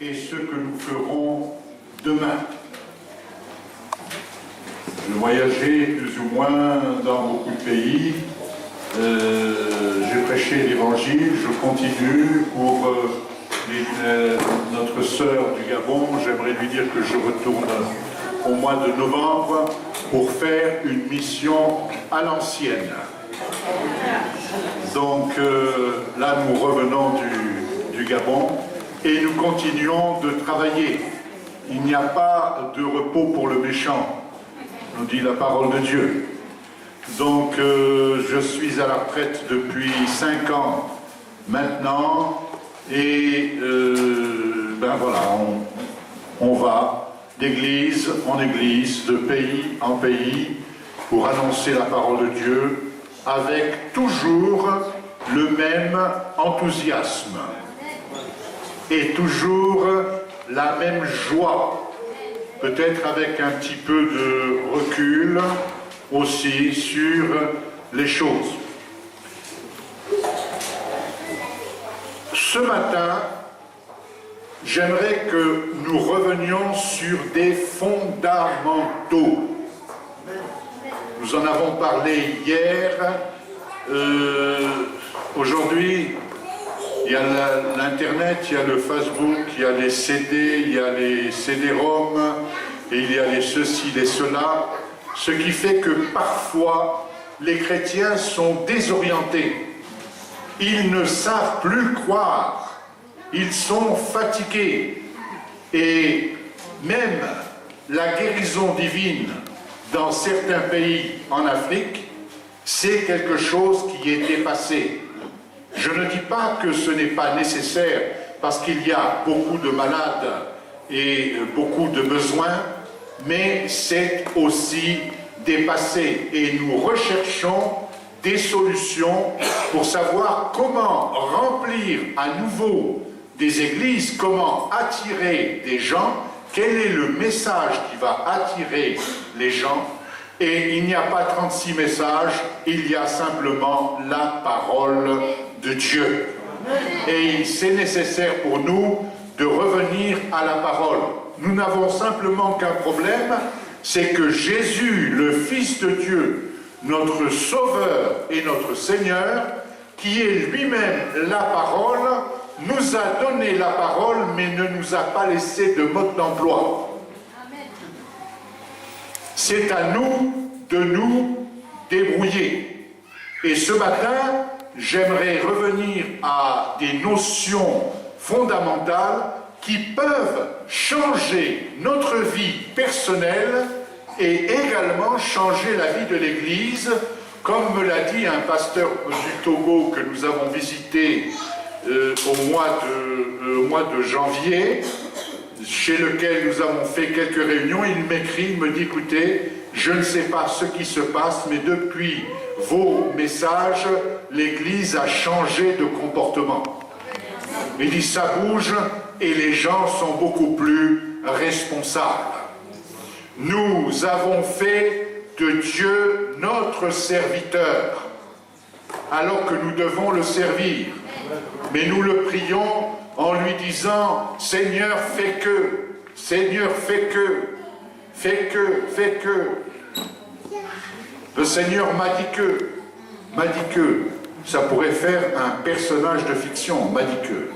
et ce que nous ferons demain. Je voyageais plus ou moins dans beaucoup de pays. J'ai prêché l'Évangile, je continue pour notre sœur du Gabon. J'aimerais lui dire que je retourne au mois de novembre pour faire une mission à l'ancienne. Donc là, nous revenons du Gabon et nous continuons de travailler. Il n'y a pas de repos pour le méchant, nous dit la parole de Dieu. Donc je suis à la retraite depuis 5 ans maintenant et ben voilà, on va d'église en église, de pays en pays pour annoncer la parole de Dieu avec toujours le même enthousiasme et toujours la même joie, peut-être avec un petit peu de recul aussi sur les choses. Ce matin, j'aimerais que nous revenions sur des fondamentaux. Nous en avons parlé hier. Aujourd'hui, il y a l'Internet, il y a le Facebook, il y a les CD, il y a les CD-ROM, et il y a les ceci, les cela. Ce qui fait que parfois, les chrétiens sont désorientés. Ils ne savent plus croire. Ils sont fatigués. Et même la guérison divine dans certains pays en Afrique, c'est quelque chose qui est dépassé. Je ne dis pas que ce n'est pas nécessaire, parce qu'il y a beaucoup de malades et beaucoup de besoins, mais c'est aussi dépassé. Et nous recherchons des solutions pour savoir comment remplir à nouveau des églises, comment attirer des gens, quel est le message qui va attirer les gens. Et il n'y a pas 36 messages, il y a simplement la parole de Dieu. Et c'est nécessaire pour nous de revenir à la parole. Nous n'avons simplement qu'un problème, c'est que Jésus, le Fils de Dieu, notre Sauveur et notre Seigneur, qui est lui-même la parole, nous a donné la parole, mais ne nous a pas laissé de mode d'emploi. C'est à nous de nous débrouiller. Et ce matin, j'aimerais revenir à des notions fondamentales qui peuvent changer notre vie personnelle et également changer la vie de l'Église, comme me l'a dit un pasteur du Togo que nous avons visité au mois de janvier, chez lequel nous avons fait quelques réunions. Il m'écrit, il me dit, écoutez, je ne sais pas ce qui se passe, mais depuis vos messages, l'Église a changé de comportement. Il dit, ça bouge et les gens sont beaucoup plus responsables. Nous avons fait de Dieu notre serviteur, alors que nous devons le servir. Mais nous le prions en lui disant, Seigneur, fais que, Seigneur, fais que, fais que, fais que. Le Seigneur m'a dit que, ça pourrait faire un personnage de fiction, m'a dit que.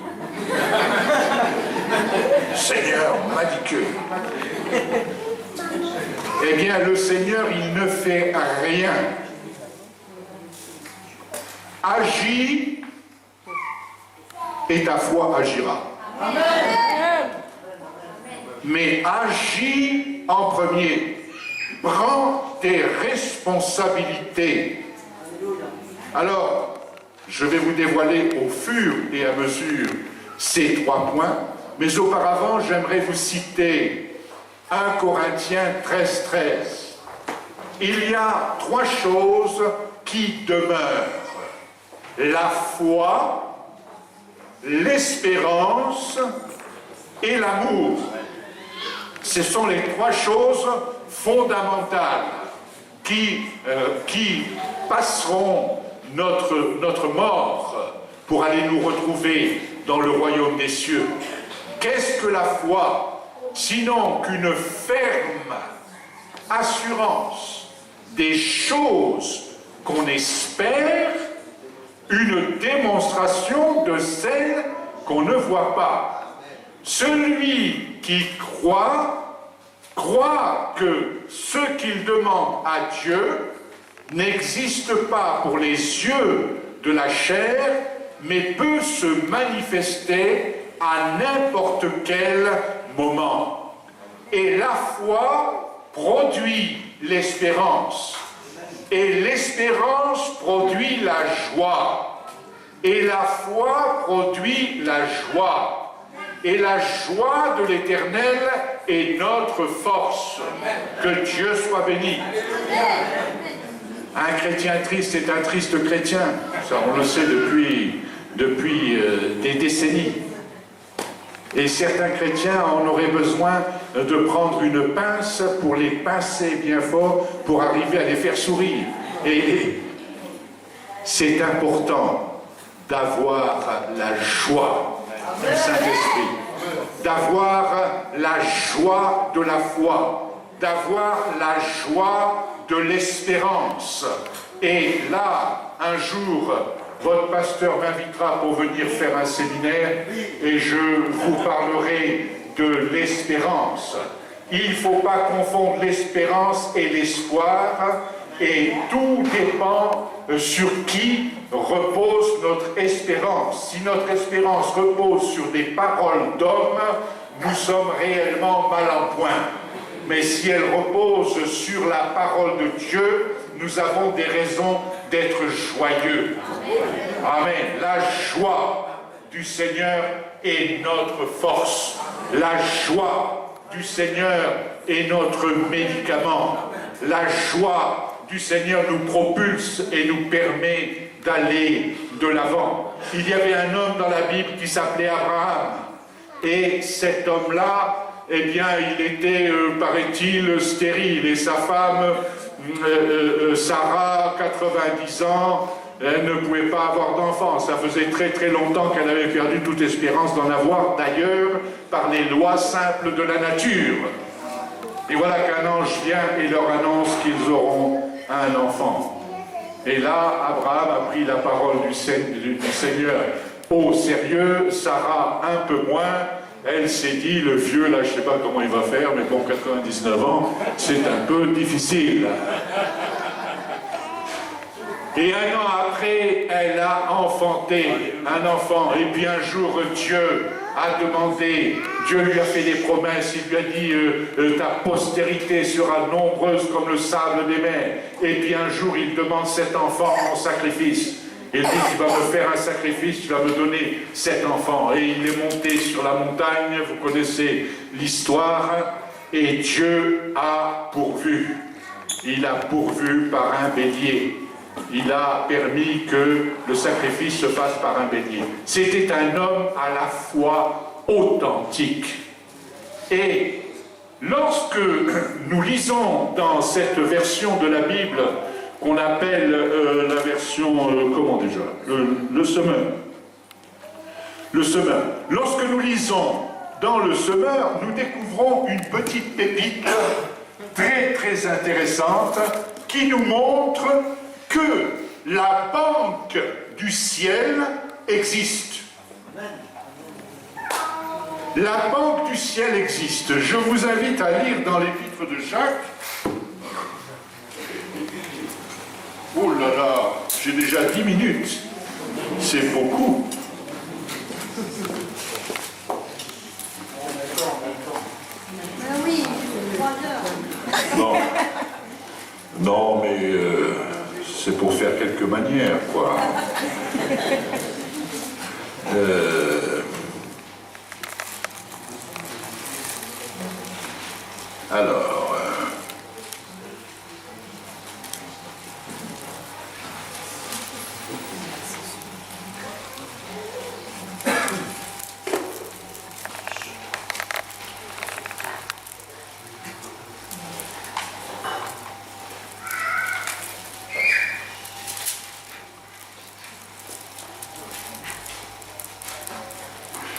Seigneur m'a dit que. Eh bien, le Seigneur, il ne fait rien. Agis et ta foi agira. Amen. Mais agis en premier. Prends tes responsabilités. Alors, je vais vous dévoiler au fur et à mesure ces 3 points, mais auparavant, j'aimerais vous citer 1 Corinthiens 13:13. Il y a 3 choses qui demeurent. La foi, l'espérance et l'amour. Ce sont les 3 choses fondamentales qui passeront notre mort pour aller nous retrouver dans le royaume des cieux. Qu'est-ce que la foi? Sinon qu'une ferme assurance des choses qu'on espère, une démonstration de celles qu'on ne voit pas. Celui qui croit que ce qu'il demande à Dieu n'existe pas pour les yeux de la chair, mais peut se manifester à n'importe quel moment. Et la foi produit l'espérance. Et l'espérance produit la joie. Et la foi produit la joie. Et la joie de l'Éternel est notre force. Que Dieu soit béni. Un chrétien triste est un triste chrétien. Ça, on le sait depuis des décennies. Et certains chrétiens en auraient besoin de prendre une pince pour les pincer bien fort pour arriver à les faire sourire. Et c'est important d'avoir la joie du Saint-Esprit, d'avoir la joie de la foi, d'avoir la joie de l'espérance. Et là, un jour, votre pasteur m'invitera pour venir faire un séminaire et je vous parlerai de l'espérance. Il ne faut pas confondre l'espérance et l'espoir, et tout dépend sur qui repose notre espérance. Si notre espérance repose sur des paroles d'hommes, nous sommes réellement mal en point. Mais si elle repose sur la parole de Dieu, nous avons des raisons d'être joyeux. Amen. La joie du Seigneur est notre force. La joie du Seigneur est notre médicament. La joie du Seigneur nous propulse et nous permet d'aller de l'avant. Il y avait un homme dans la Bible qui s'appelait Abraham. Et cet homme-là, eh bien, il était, paraît-il, stérile. Et sa femme, Sarah, 90 ans, elle ne pouvait pas avoir d'enfant. Ça faisait très très longtemps qu'elle avait perdu toute espérance d'en avoir, d'ailleurs, par les lois simples de la nature. Et voilà qu'un ange vient et leur annonce qu'ils auront un enfant. Et là, Abraham a pris la parole du Seigneur au sérieux, Sarah un peu moins. Elle s'est dit, le vieux, là, je ne sais pas comment il va faire, mais bon, 99 ans, c'est un peu difficile. Et un an après, elle a enfanté un enfant. Et puis un jour, Dieu a demandé, Dieu lui a fait des promesses, il lui a dit, ta postérité sera nombreuse comme le sable des mers. Et puis un jour, il demande cet enfant en sacrifice. Il dit, tu vas me faire un sacrifice, tu vas me donner cet enfant. Et il est monté sur la montagne, vous connaissez l'histoire, et Dieu a pourvu. Il a pourvu par un bélier. Il a permis que le sacrifice se fasse par un bélier. C'était un homme à la fois authentique. Et lorsque nous lisons dans cette version de la Bible, qu'on appelle la version, comment déjà, le semeur. Le semeur. Lorsque nous lisons dans le semeur, nous découvrons une petite pépite très très intéressante qui nous montre que la banque du ciel existe. La banque du ciel existe. Je vous invite à lire dans l'épître de Jacques. Oh là là, j'ai déjà 10 minutes. C'est beaucoup. Oui, 3 heures. Non. Non, mais c'est pour faire quelques manières, quoi. Alors...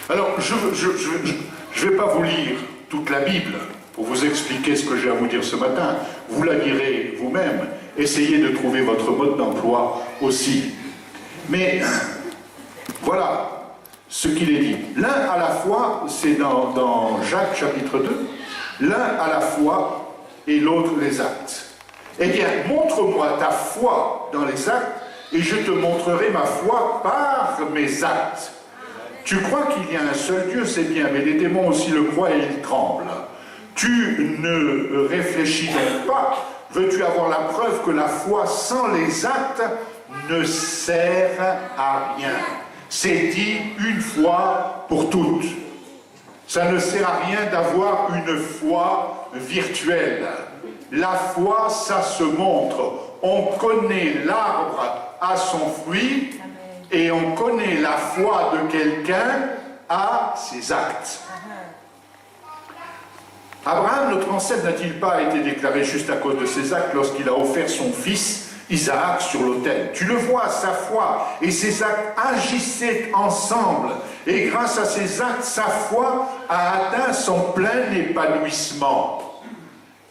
Alors, Je ne vais pas vous lire toute la Bible pour vous expliquer ce que j'ai à vous dire ce matin. Vous la lirez vous-même. Essayez de trouver votre mode d'emploi aussi. Mais voilà ce qu'il est dit. L'un à la fois, c'est dans Jacques chapitre 2, l'un à la foi et l'autre les actes. Eh bien, montre-moi ta foi dans les actes et je te montrerai ma foi par mes actes. Tu crois qu'il y a un seul Dieu, c'est bien, mais les démons aussi le croient et ils tremblent. Tu ne réfléchis donc pas. Veux-tu avoir la preuve que la foi sans les actes ne sert à rien? C'est dit une fois pour toutes. Ça ne sert à rien d'avoir une foi virtuelle. La foi, ça se montre. On connaît l'arbre à son fruit et on connaît la foi de quelqu'un à ses actes. Abraham, notre ancêtre, n'a-t-il pas été déclaré juste à cause de ses actes lorsqu'il a offert son fils Isaac sur l'autel? Tu le vois, sa foi et ses actes agissaient ensemble. Et grâce à ses actes, sa foi a atteint son plein épanouissement.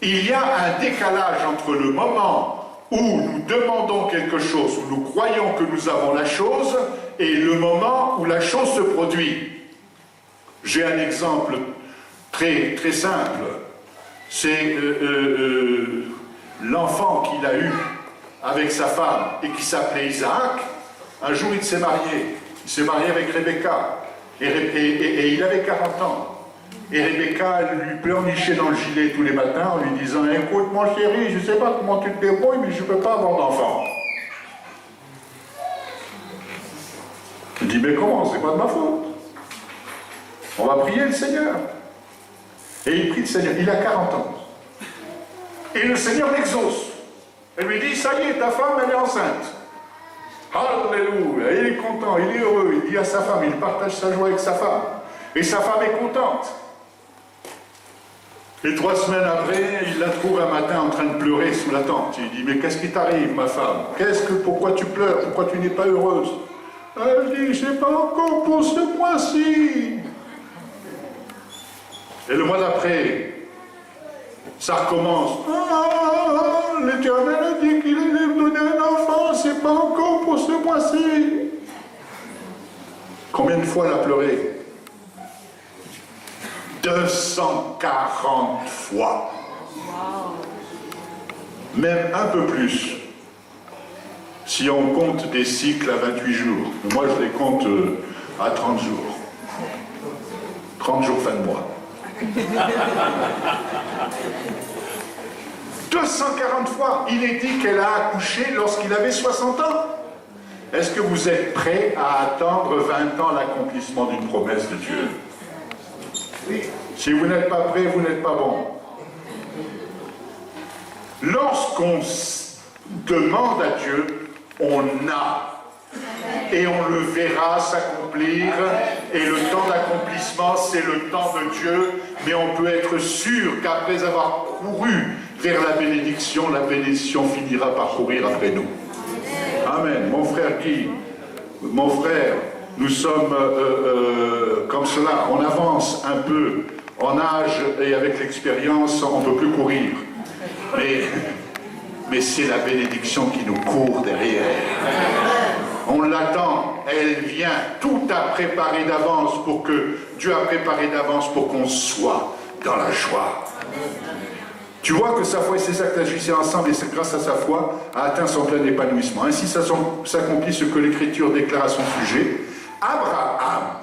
Il y a un décalage entre le moment où nous demandons quelque chose, où nous croyons que nous avons la chose, et le moment où la chose se produit. J'ai un exemple très, très simple. C'est l'enfant qu'il a eu avec sa femme et qui s'appelait Isaac. Un jour, il s'est marié. Il s'est marié avec Rebecca. Et il avait 40 ans. Et Rebecca lui pleurnichait dans le gilet tous les matins en lui disant « Écoute, mon chéri, je ne sais pas comment tu te débrouilles, mais je ne peux pas avoir d'enfant. » Il dit « Mais comment? C'est pas de ma faute. On va prier le Seigneur. » Et il prie le Seigneur. Il a 40 ans. Et le Seigneur l'exauce. Elle lui dit, ça y est, ta femme, elle est enceinte. Alléluia. Il est content, il est heureux. Il dit à sa femme, il partage sa joie avec sa femme. Et sa femme est contente. Et 3 semaines après, il la trouve un matin en train de pleurer sous la tente. Il dit, mais qu'est-ce qui t'arrive, ma femme? Pourquoi tu pleures? Pourquoi tu n'es pas heureuse? Elle dit, c'est pas encore pour ce mois-ci. Et le mois d'après, ça recommence. Ah, l'Éternel a dit qu'il allait me donner un enfant, c'est pas encore pour ce mois-ci. Combien de fois elle a pleuré? 240 fois. Même un peu plus. Si on compte des cycles à 28 jours. Moi, je les compte à 30 jours. 30 jours fin de mois. 240 fois, il est dit qu'elle a accouché lorsqu'il avait 60 ans. Est-ce que vous êtes prêts à attendre 20 ans l'accomplissement d'une promesse de Dieu? Oui. Si vous n'êtes pas prêts, vous n'êtes pas bon. Lorsqu'on demande à Dieu, on a. Et on le verra s'accomplir. Et le temps d'accomplissement, c'est le temps de Dieu. Mais on peut être sûr qu'après avoir couru vers la bénédiction finira par courir après nous. Amen. Mon frère Guy, mon frère, nous sommes comme cela. On avance un peu en âge et avec l'expérience, on ne peut plus courir. Mais c'est la bénédiction qui nous court derrière. On l'attend, elle vient, tout a préparé d'avance pour que Dieu a préparé d'avance pour qu'on soit dans la joie. Tu vois que sa foi et ses actes agissaient ensemble et c'est grâce à sa foi a atteint son plein épanouissement. Ainsi s'accomplit ce que l'Écriture déclare à son sujet. Abraham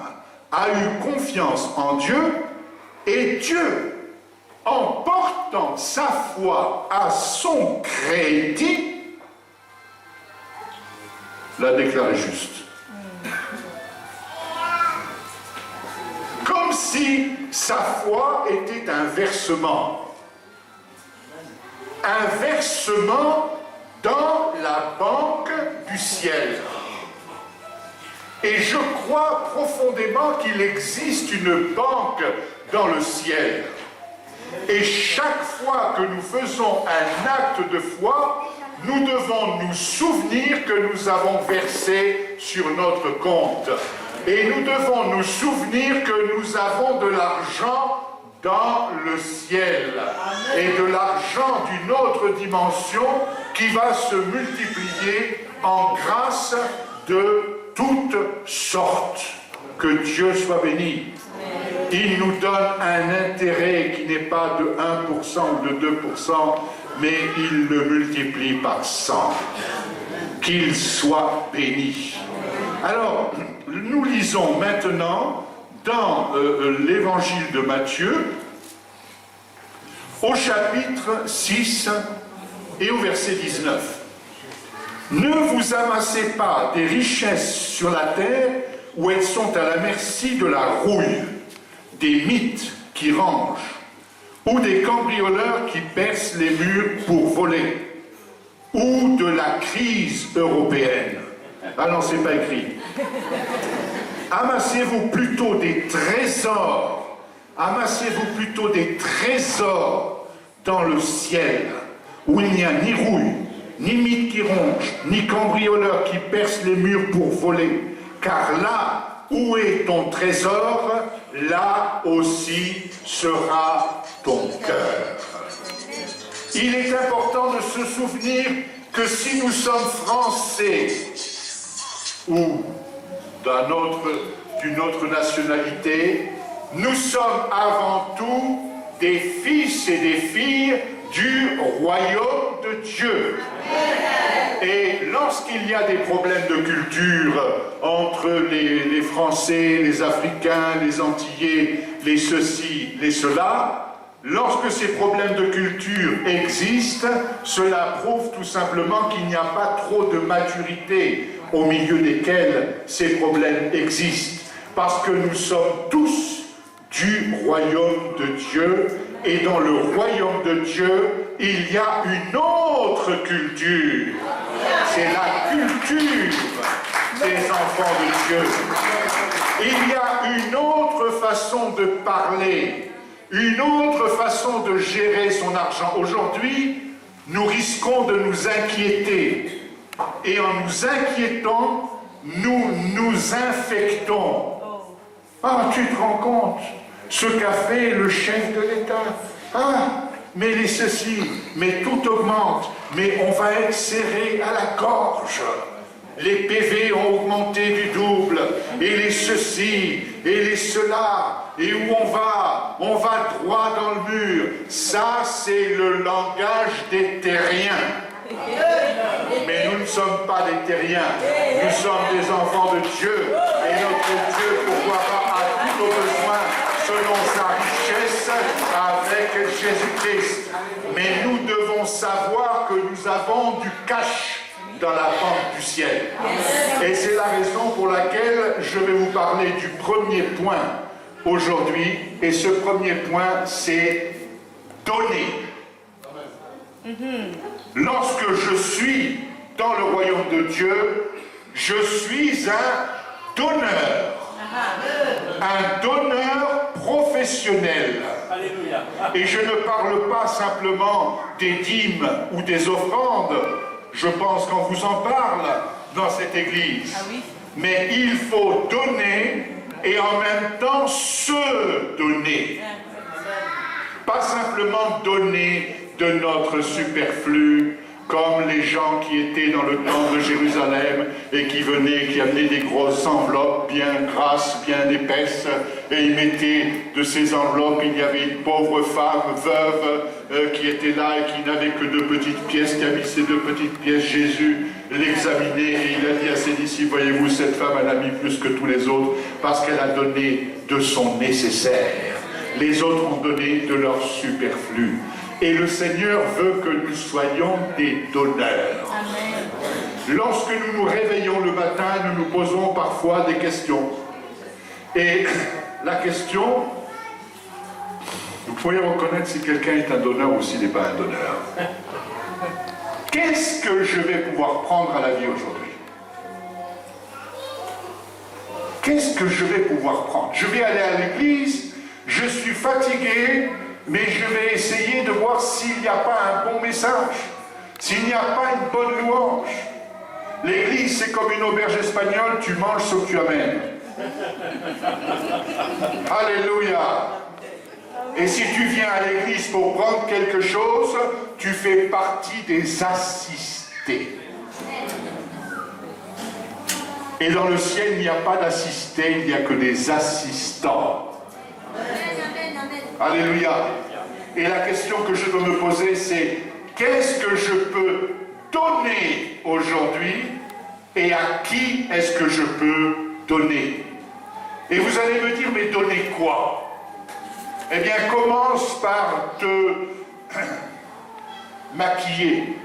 a eu confiance en Dieu et Dieu, en portant sa foi à son crédit, l'a déclaré juste. Comme si sa foi était un versement. Un versement dans la banque du ciel. Et je crois profondément qu'il existe une banque dans le ciel. Et chaque fois que nous faisons un acte de foi, nous devons nous souvenir que nous avons versé sur notre compte. Et nous devons nous souvenir que nous avons de l'argent dans le ciel. Et de l'argent d'une autre dimension qui va se multiplier en grâce de toutes sortes. Que Dieu soit béni. Il nous donne un intérêt qui n'est pas de 1% ou de 2%, mais il le multiplie par 100. Qu'il soit béni. Alors, nous lisons maintenant dans l'évangile de Matthieu, au chapitre 6 et au verset 19. Ne vous amassez pas des richesses sur la terre où elles sont à la merci de la rouille, des mythes qui rangent, ou des cambrioleurs qui percent les murs pour voler, ou de la crise européenne. Ah non, c'est pas écrit. Amassez-vous plutôt des trésors, amassez-vous plutôt des trésors dans le ciel, où il n'y a ni rouille, ni mythe qui ronge, ni cambrioleur qui perce les murs pour voler. Car là où est ton trésor, là aussi sera ton cœur. Il est important de se souvenir que si nous sommes français ou d'une autre nationalité, nous sommes avant tout des fils et des filles du royaume de Dieu. Et lorsqu'il y a des problèmes de culture entre les Français, les Africains, les Antillais, les ceci, les cela, lorsque ces problèmes de culture existent, cela prouve tout simplement qu'il n'y a pas trop de maturité au milieu desquels ces problèmes existent. Parce que nous sommes tous du royaume de Dieu, et dans le royaume de Dieu, il y a une autre culture. C'est la culture des enfants de Dieu. Il y a une autre façon de parler, une autre façon de gérer son argent. Aujourd'hui, nous risquons de nous inquiéter. Et en nous inquiétant, nous nous infectons. Ah, tu te rends compte, ce qu'a fait le chef de l'État. Ah, mais les ceci, mais tout augmente, mais on va être serré à la gorge. Les PV ont augmenté du double, et les ceci, et les cela, et où on va droit dans le mur. Ça, c'est le langage des terriens. Mais nous ne sommes pas des terriens, nous sommes des enfants de Dieu, et notre Dieu pourvoira à tous nos besoins selon sa richesse avec Jésus-Christ. Mais nous devons savoir que nous avons du cash dans la banque du ciel. Et c'est la raison pour laquelle je vais vous parler du premier point aujourd'hui, et ce premier point, c'est donner. Lorsque je suis dans le royaume de Dieu, je suis un donneur. Un donneur professionnel. Et je ne parle pas simplement des dîmes ou des offrandes. Je pense qu'on vous en parle dans cette église. Mais il faut donner et en même temps se donner. Pas simplement donner de notre superflu, comme les gens qui étaient dans le temple de Jérusalem et qui venaient, qui amenaient des grosses enveloppes bien grasses, bien épaisses, et ils mettaient de ces enveloppes, il y avait une pauvre femme veuve qui était là et qui n'avait que 2 petites pièces, qui a mis ces 2 petites pièces. Jésus l'examinait et il a dit à ses disciples, voyez-vous, cette femme, elle a mis plus que tous les autres parce qu'elle a donné de son nécessaire. Les autres ont donné de leur superflu. Et le Seigneur veut que nous soyons des donneurs. Amen. Lorsque nous nous réveillons le matin, nous nous posons parfois des questions. Et la question, vous pouvez reconnaître si quelqu'un est un donneur ou s'il n'est pas un donneur. Qu'est-ce que je vais pouvoir prendre à la vie aujourd'hui? Qu'est-ce que je vais pouvoir prendre? Je vais aller à l'église, je suis fatigué, mais je vais essayer de voir s'il n'y a pas un bon message, s'il n'y a pas une bonne louange. L'église, c'est comme une auberge espagnole, tu manges ce que tu amènes. Alléluia. Et si tu viens à l'église pour prendre quelque chose, tu fais partie des assistés. Et dans le ciel, il n'y a pas d'assistés, il n'y a que des assistants. Alléluia. Et la question que je dois me poser, c'est qu'est-ce que je peux donner aujourd'hui et à qui est-ce que je peux donner? Et vous allez me dire, mais donner quoi? Eh bien, commence par te maquiller.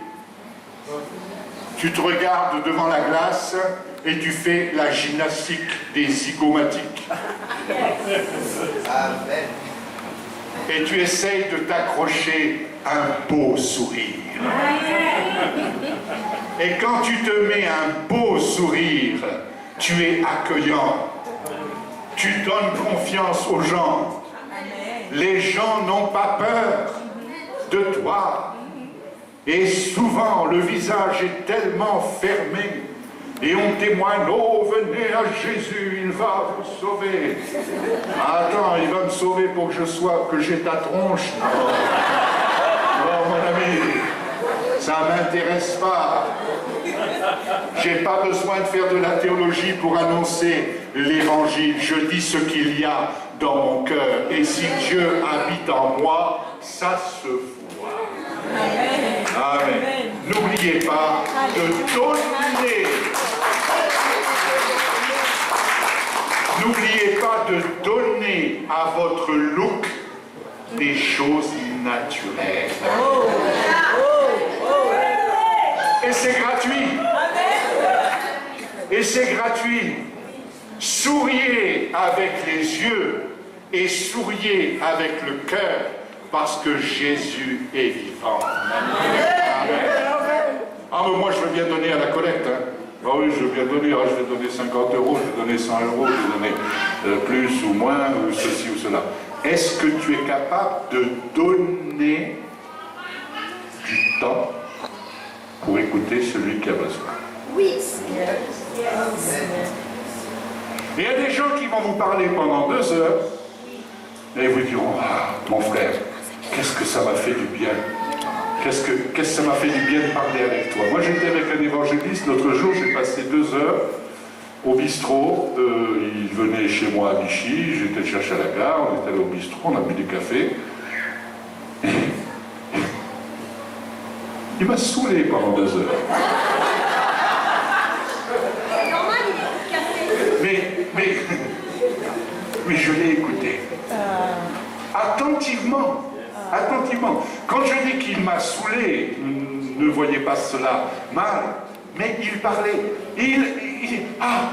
Tu te regardes devant la glace et tu fais la gymnastique des zygomatiques. Amen. Et tu essayes de t'accrocher un beau sourire. Et quand tu te mets un beau sourire, tu es accueillant. Tu donnes confiance aux gens. Les gens n'ont pas peur de toi. Et souvent, le visage est tellement fermé. Et on témoigne, oh, venez à Jésus, il va vous sauver. Attends, il va me sauver pour que j'ai ta tronche. Non, mon ami, ça ne m'intéresse pas. J'ai pas besoin de faire de la théologie pour annoncer l'évangile. Je dis ce qu'il y a dans mon cœur. Et si Dieu habite en moi, ça se voit. Amen. Amen. N'oubliez pas de donner. N'oubliez pas de donner à votre look des choses naturelles. Et c'est gratuit. Et c'est gratuit. Souriez avec les yeux et souriez avec le cœur parce que Jésus est vivant. Amen. Ah, mais moi je veux bien donner à la collecte. Hein. Ah oui, je veux bien donner. Ah, je vais donner 50 euros, je vais donner 100 euros, je vais donner plus ou moins, ou ceci ou cela. Est-ce que tu es capable de donner du temps pour écouter celui qui a besoin? Oui. Il y a des gens qui vont vous parler pendant 2 heures et vous diront, ah, mon frère, qu'est-ce que ça m'a fait du bien? Qu'est-ce que ça m'a fait du bien de parler avec toi? Moi, j'étais avec un évangéliste, l'autre jour, j'ai passé 2 heures au bistrot. Il venait chez moi à Vichy, j'étais le chercher à la gare, on est allé au bistrot, on a bu du café. Il m'a saoulé pendant 2 heures. Mais je l'ai écouté. Attentivement. Attentivement. Quand je dis qu'il m'a saoulé, ne voyez pas cela mal, mais il parlait. Ah,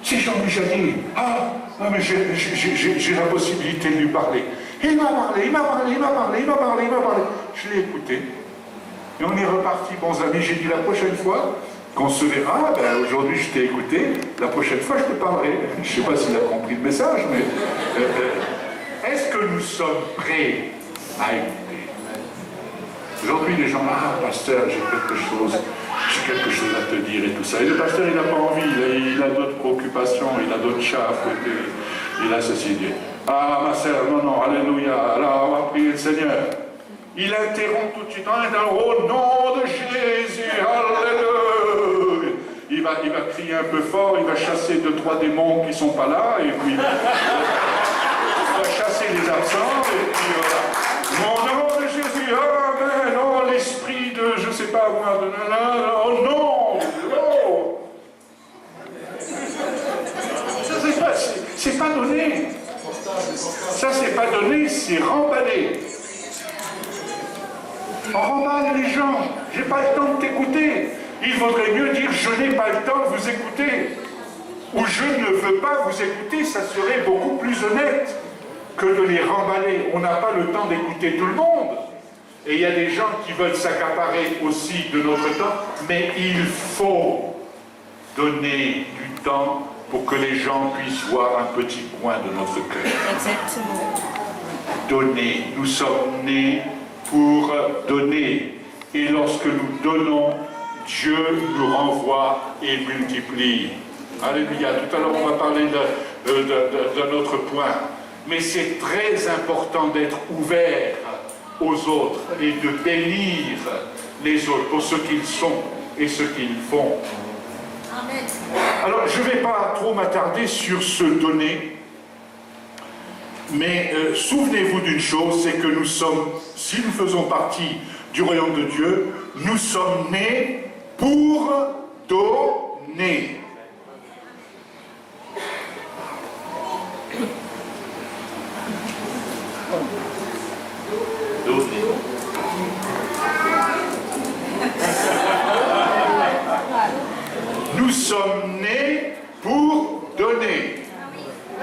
c'est Jean-Michel. Ah, mais j'ai la possibilité de lui parler. Et il m'a parlé. Je l'ai écouté. Et on est repartis bons amis. J'ai dit la prochaine fois qu'on se verra, ben aujourd'hui je t'ai écouté, la prochaine fois je te parlerai. Je ne sais pas s'il a compris le message, mais est-ce que nous sommes prêts à écouter? Aujourd'hui les gens, ah pasteur, j'ai quelque chose à te dire et tout ça. Et le pasteur il n'a pas envie, il a d'autres préoccupations, il a d'autres chats à fouetter, il a ceci dit. Ah ma sœur, non, alléluia, alors on va prier le Seigneur. Il interrompt tout de suite, au nom de Jésus, alléluia. Il va crier un peu fort, il va chasser 2-3 démons qui ne sont pas là, et puis il va chasser les absents, et puis voilà. Au nom de Jésus, amen, oh l'esprit de, je ne sais pas moi, oh non, non. Ça, c'est pas donné. Ça, c'est pas donné, c'est remballé. On remballe les gens, j'ai pas le temps de t'écouter. Il vaudrait mieux dire je n'ai pas le temps de vous écouter. Ou je ne veux pas vous écouter, ça serait beaucoup plus honnête que de les remballer. On n'a pas le temps d'écouter tout le monde. Et il y a des gens qui veulent s'accaparer aussi de notre temps, mais il faut donner du temps pour que les gens puissent voir un petit coin de notre cœur. Exactement. Donner, nous sommes nés pour donner. Et lorsque nous donnons, Dieu nous renvoie et multiplie. Alléluia. Tout à l'heure, on va parler d'un autre point. Mais c'est très important d'être ouvert aux autres et de bénir les autres pour ce qu'ils sont et ce qu'ils font. Amen. Alors, je ne vais pas trop m'attarder sur ce donner, mais souvenez-vous d'une chose, c'est que nous sommes, si nous faisons partie du royaume de Dieu, nous sommes nés pour donner. Nous sommes nés pour donner.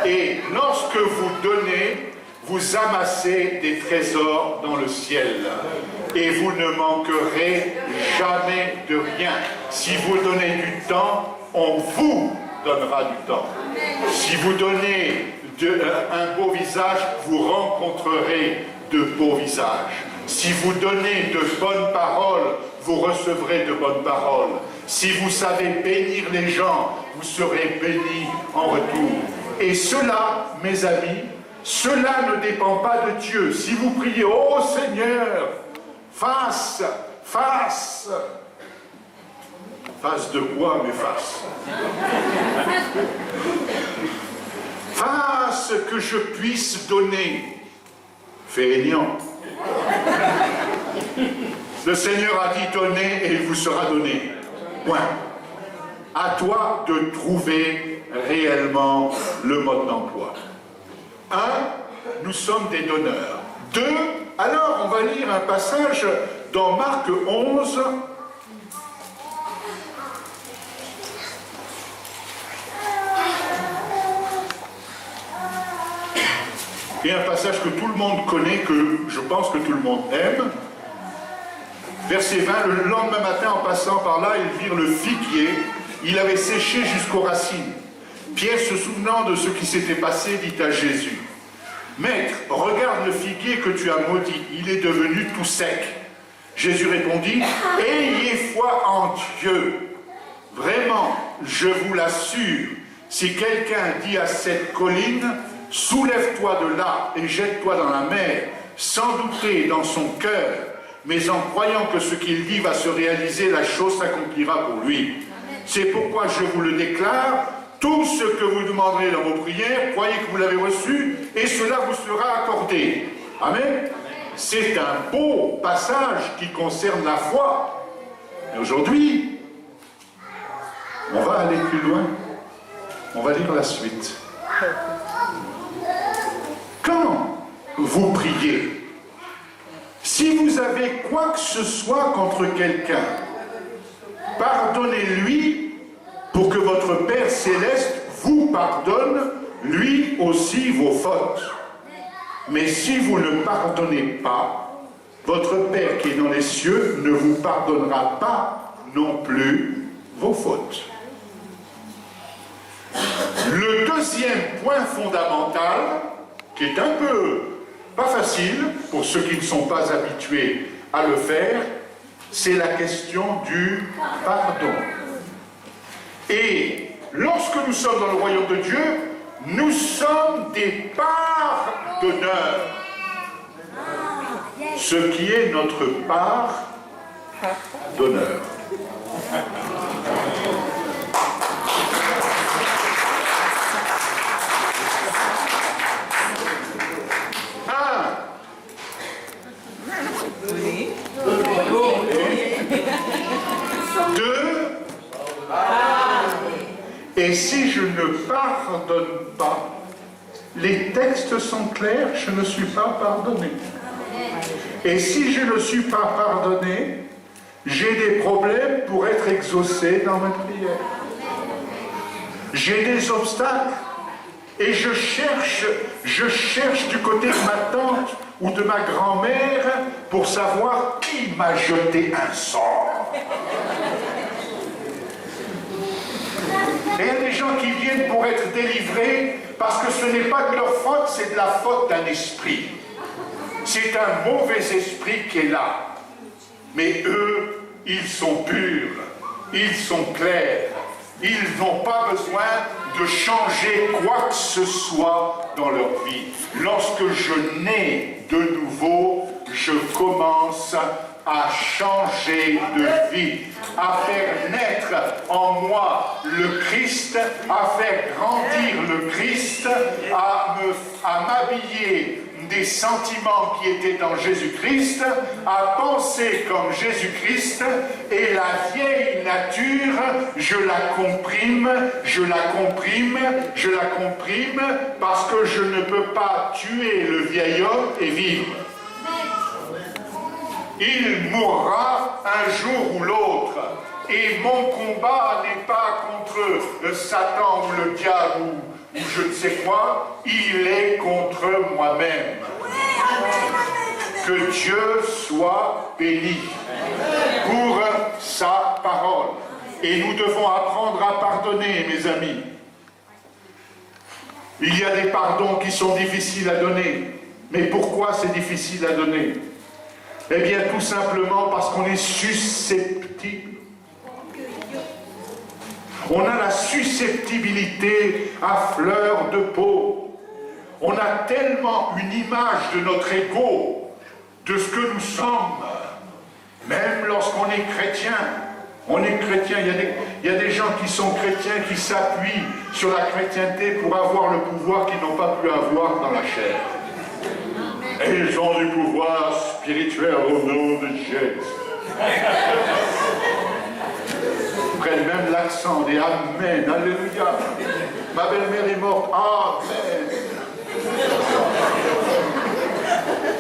Et lorsque vous donnez, vous amassez des trésors dans le ciel. Et vous ne manquerez jamais de rien. Si vous donnez du temps, on vous donnera du temps. Si vous donnez un beau visage, vous rencontrerez de beaux visages. Si vous donnez de bonnes paroles, vous recevrez de bonnes paroles. Si vous savez bénir les gens, vous serez bénis en retour. Et cela, mes amis, cela ne dépend pas de Dieu. Si vous priez, ô Seigneur, fasse de quoi, mais fasse que je puisse donner. Feignant. Le Seigneur a dit donner et il vous sera donné. Point. À toi de trouver réellement le mode d'emploi. 1. Nous sommes des donneurs. 2. Alors on va lire un passage dans Marc 11. Et un passage que tout le monde connaît, que je pense que tout le monde aime. Verset 20, le lendemain matin, en passant par là, ils virent le figuier. Il avait séché jusqu'aux racines. Pierre, se souvenant de ce qui s'était passé, dit à Jésus, « Maître, regarde le figuier que tu as maudit, il est devenu tout sec. » Jésus répondit, « Ayez foi en Dieu. Vraiment, je vous l'assure, si quelqu'un dit à cette colline, « Soulève-toi de là et jette-toi dans la mer, sans douter dans son cœur, mais en croyant que ce qu'il dit va se réaliser, la chose s'accomplira pour lui. C'est pourquoi je vous le déclare, tout ce que vous demanderez dans vos prières, croyez que vous l'avez reçu, et cela vous sera accordé. » Amen. C'est un beau passage qui concerne la foi. Et aujourd'hui, on va aller plus loin. On va lire la suite. Quand vous priez, si vous avez quoi que ce soit contre quelqu'un, pardonnez-lui pour que votre Père Céleste vous pardonne, lui aussi, vos fautes. Mais si vous ne pardonnez pas, votre Père qui est dans les cieux ne vous pardonnera pas non plus vos fautes. Le deuxième point fondamental, qui est un peu pas facile pour ceux qui ne sont pas habitués à le faire, c'est la question du pardon. Et lorsque nous sommes dans le royaume de Dieu, nous sommes des pardonneurs. Ce qui est notre part d'honneur. Et si je ne pardonne pas, les textes sont clairs, je ne suis pas pardonné. Et si je ne suis pas pardonné, j'ai des problèmes pour être exaucé dans ma prière. J'ai des obstacles et je cherche du côté de ma tante ou de ma grand-mère pour savoir qui m'a jeté un sort. Et il y a des gens qui viennent pour être délivrés parce que ce n'est pas de leur faute, c'est de la faute d'un esprit. C'est un mauvais esprit qui est là. Mais eux, ils sont purs, ils sont clairs, Ils n'ont pas besoin de changer quoi que ce soit dans leur vie. Lorsque je nais de nouveau, je commence à changer de vie, à faire naître en moi le Christ, à faire grandir le Christ, à m'habiller des sentiments qui étaient en Jésus-Christ, à penser comme Jésus-Christ, et la vieille nature, je la comprime, parce que je ne peux pas tuer le vieil homme et vivre. Il mourra un jour ou l'autre. Et mon combat n'est pas contre Satan ou le diable ou je ne sais quoi, il est contre moi-même. Que Dieu soit béni pour sa parole. Et nous devons apprendre à pardonner, mes amis. Il y a des pardons qui sont difficiles à donner. Mais pourquoi c'est difficile à donner? Eh bien, tout simplement parce qu'on est susceptible. On a la susceptibilité à fleur de peau. On a tellement une image de notre ego, de ce que nous sommes. Même lorsqu'on est chrétien, il y a des gens qui sont chrétiens qui s'appuient sur la chrétienté pour avoir le pouvoir qu'ils n'ont pas pu avoir dans la chair. Et ils ont du pouvoir spirituel au nom de Jésus. Ils prennent même l'accent des Amen, Alléluia. Ma belle-mère est morte, Amen.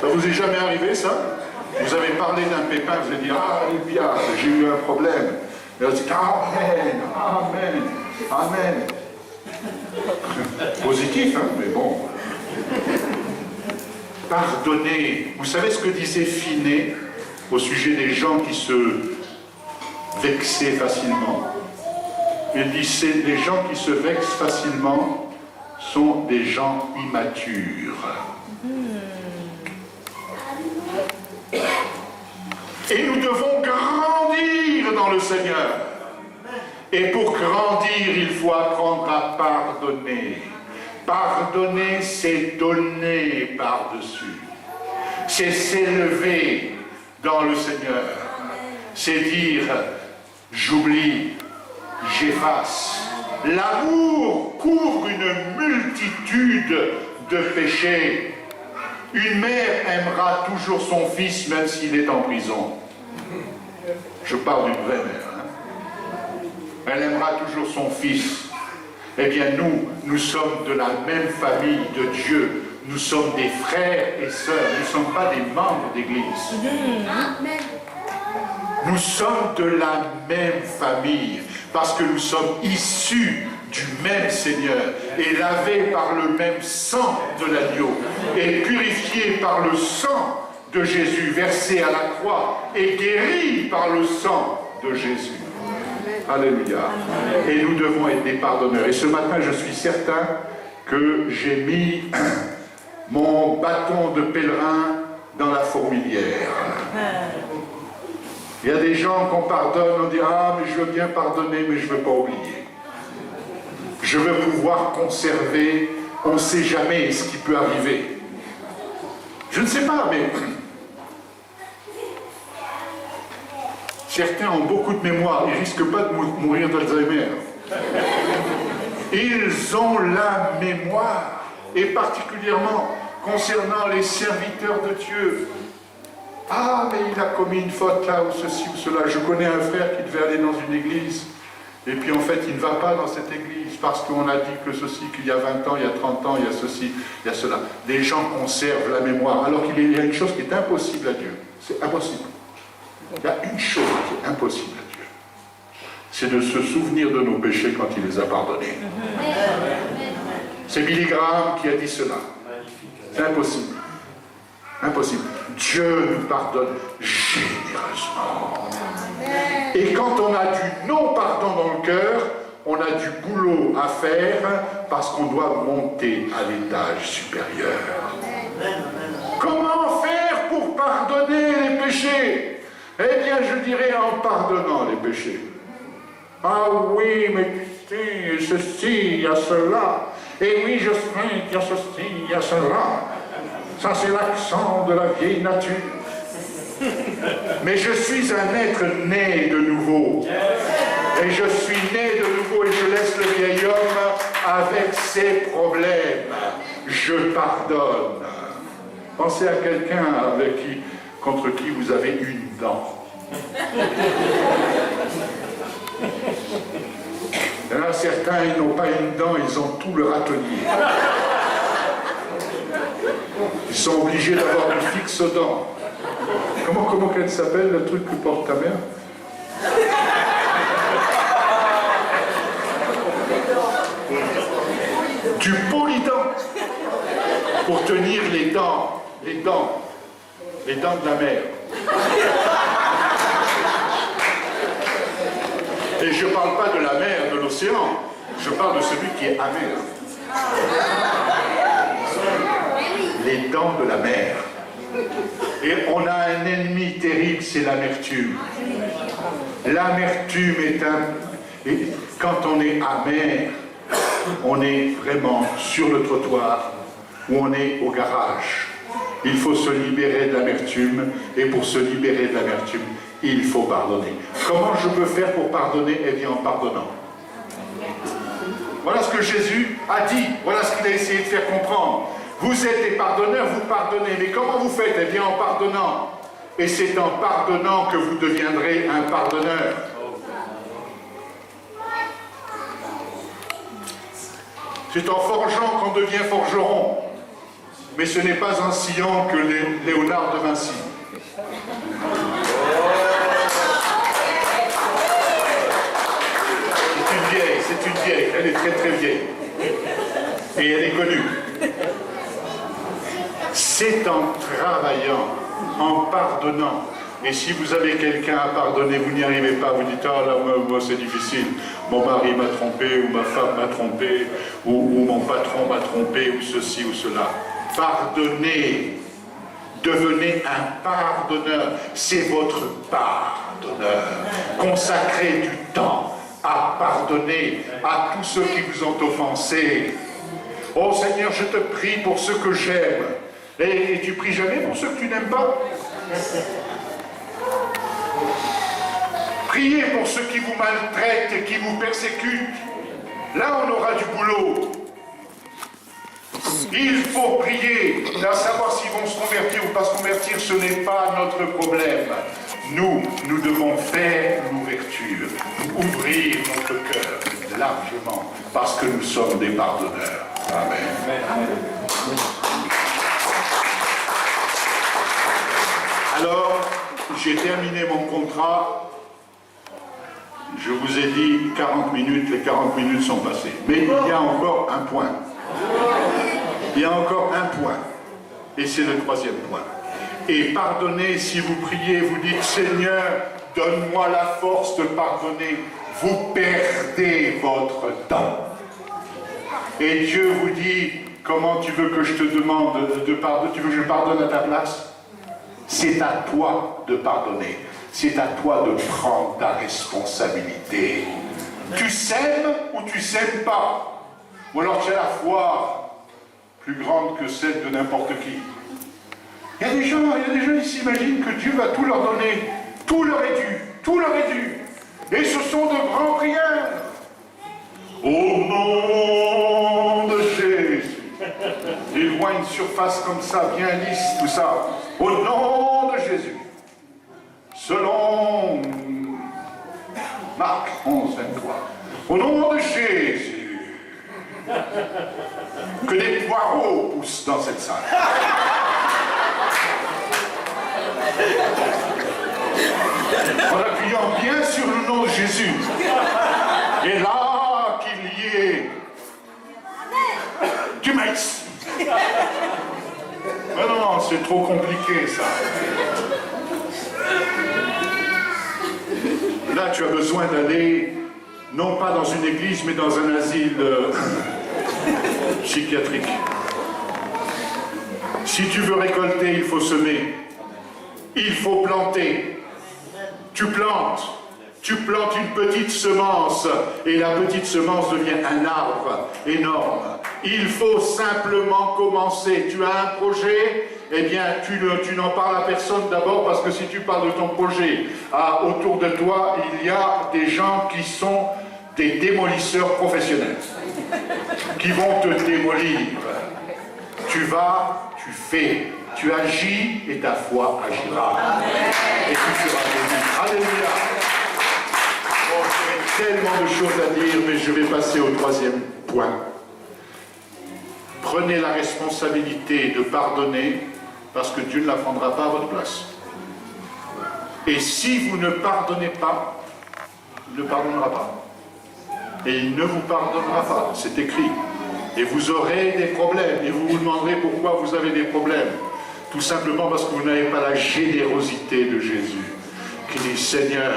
Ça vous est jamais arrivé, ça? Vous avez parlé d'un pépin, vous avez dit, Alléluia, j'ai eu un problème. Et vous dites, Amen, Amen, Amen. Positif, hein, mais bon. Pardonner. Vous savez ce que disait Finet au sujet des gens qui se vexaient facilement? Il dit, les gens qui se vexent facilement sont des gens immatures. Et nous devons grandir dans le Seigneur. Et pour grandir, il faut apprendre à pardonner. Pardonner, c'est donner par-dessus. C'est s'élever dans le Seigneur. C'est dire, j'oublie, j'efface. L'amour couvre une multitude de péchés. Une mère aimera toujours son fils même s'il est en prison. Je parle d'une vraie mère. Hein? Elle aimera toujours son fils. Eh bien, nous sommes de la même famille de Dieu. Nous sommes des frères et sœurs. Nous ne sommes pas des membres d'église. Nous sommes de la même famille parce que nous sommes issus du même Seigneur et lavés par le même sang de l'agneau et purifiés par le sang de Jésus versé à la croix et guéris par le sang de Jésus. Alléluia. Et nous devons être des pardonneurs. Et ce matin, je suis certain que j'ai mis mon bâton de pèlerin dans la fourmilière. Il y a des gens qu'on pardonne, on dit « Ah, mais je veux bien pardonner, mais je ne veux pas oublier. Je veux pouvoir conserver, on ne sait jamais ce qui peut arriver. » Je ne sais pas, mais certains ont beaucoup de mémoire, ils ne risquent pas de mourir d'Alzheimer. Ils ont la mémoire, et particulièrement concernant les serviteurs de Dieu. Ah, mais il a commis une faute là, ou ceci ou cela. Je connais un frère qui devait aller dans une église, et puis en fait, il ne va pas dans cette église, parce qu'on a dit que ceci, qu'il y a 20 ans, il y a 30 ans, il y a ceci, il y a cela. Des gens conservent la mémoire, alors qu'il y a une chose qui est impossible à Dieu. C'est impossible. Il y a une chose qui est impossible à Dieu. C'est de se souvenir de nos péchés quand il les a pardonnés. C'est Billy Graham qui a dit cela. C'est impossible. Impossible. Dieu nous pardonne généreusement. Et quand on a du non-pardon dans le cœur, on a du boulot à faire parce qu'on doit monter à l'étage supérieur. Comment faire pour pardonner les péchés? Eh bien, je dirais en pardonnant les péchés. Ah oui, mais il y a ceci, il y a cela. Et oui, je sais qu'il y a ceci, il y a cela. Ça, c'est l'accent de la vieille nature. Mais je suis un être né de nouveau. Et je suis né de nouveau et je laisse le vieil homme avec ses problèmes. Je pardonne. Pensez à quelqu'un contre qui vous avez une dent. Il y en a certains, ils n'ont pas une dent, ils ont tout le râtelier. Ils sont obligés d'avoir une fixe aux dents. Comment qu'elle s'appelle, le truc que porte ta mère? Du polydent pour tenir les dents de la mer. Et je ne parle pas de la mer, de l'océan, je parle de celui qui est amer. Les dents de la mer. Et on a un ennemi terrible, c'est l'amertume. L'amertume et quand on est amer, on est vraiment sur le trottoir ou on est au garage. Il faut se libérer de l'amertume et pour se libérer de l'amertume, il faut pardonner. Comment je peux faire pour pardonner? Eh bien en pardonnant. Voilà ce que Jésus a dit, voilà ce qu'il a essayé de faire comprendre. Vous êtes des pardonneurs, vous pardonnez, mais comment vous faites? Eh bien en pardonnant. Et c'est en pardonnant que vous deviendrez un pardonneur. C'est en forgeant qu'on devient forgeron. Mais ce n'est pas en sciant que Léonard de Vinci. C'est une vieille, elle est très très vieille. Et elle est connue. C'est en travaillant, en pardonnant. Et si vous avez quelqu'un à pardonner, vous n'y arrivez pas, vous dites « Ah là, moi c'est difficile, mon mari m'a trompé, ou ma femme m'a trompé, ou mon patron m'a trompé, ou ceci ou cela. » Pardonnez, devenez un pardonneur, c'est votre pardonneur. Consacrez du temps à pardonner à tous ceux qui vous ont offensé. Oh Seigneur, je te prie pour ceux que j'aime. Et tu pries jamais pour ceux que tu n'aimes pas? Priez pour ceux qui vous maltraitent et qui vous persécutent. Là, on aura du boulot. Il faut prier, à savoir s'ils vont se convertir ou pas se convertir, ce n'est pas notre problème. Nous devons faire l'ouverture, ouvrir notre cœur largement, parce que nous sommes des pardonneurs. Amen. Alors, j'ai terminé mon contrat. Je vous ai dit 40 minutes, les 40 minutes sont passées. Mais il y a encore un point. Il y a encore un point. Et c'est le troisième point. Et pardonnez, si vous priez, vous dites, Seigneur, donne-moi la force de pardonner. Vous perdez votre temps. Et Dieu vous dit, comment tu veux que je te demande de pardonner? Tu veux que je pardonne à ta place? C'est à toi de pardonner. C'est à toi de prendre ta responsabilité. Tu sèmes ou tu sèmes pas? Ou alors tu as la foi plus grande que celle de n'importe qui. Il y a des gens qui s'imaginent que Dieu va tout leur donner. Tout leur est dû. Tout leur est dû. Et ce sont de grandes prières. Au nom de Jésus. Ils voient une surface comme ça, bien lisse, tout ça. Au nom de Jésus. Selon Marc 11, 23. Au nom de Jésus. Que des poireaux poussent dans cette salle. En appuyant bien sur le nom de Jésus. Et là, qu'il y ait du maïs. Mais non, c'est trop compliqué ça. Là, tu as besoin d'aller, non pas dans une église, mais dans un asile psychiatrique. Si tu veux récolter, il faut semer. Il faut planter. Tu plantes, Tu plantes une petite semence et la petite semence devient un arbre énorme. Il faut simplement commencer. Tu as un projet, eh bien tu n'en parles à personne d'abord parce que si tu parles de ton projet, autour de toi, il y a des gens qui sont des démolisseurs professionnels qui vont te démolir. Tu vas, tu fais, tu agis et ta foi agira. Amen. Et tu seras béni. Alléluia. Bon, j'aurais tellement de choses à dire, mais je vais passer au troisième point. Prenez la responsabilité de pardonner parce que Dieu ne la prendra pas à votre place. Et si vous ne pardonnez pas, il ne pardonnera pas. Et il ne vous pardonnera pas, c'est écrit. Et vous aurez des problèmes, et vous vous demanderez pourquoi vous avez des problèmes. Tout simplement parce que vous n'avez pas la générosité de Jésus, qui dit, Seigneur,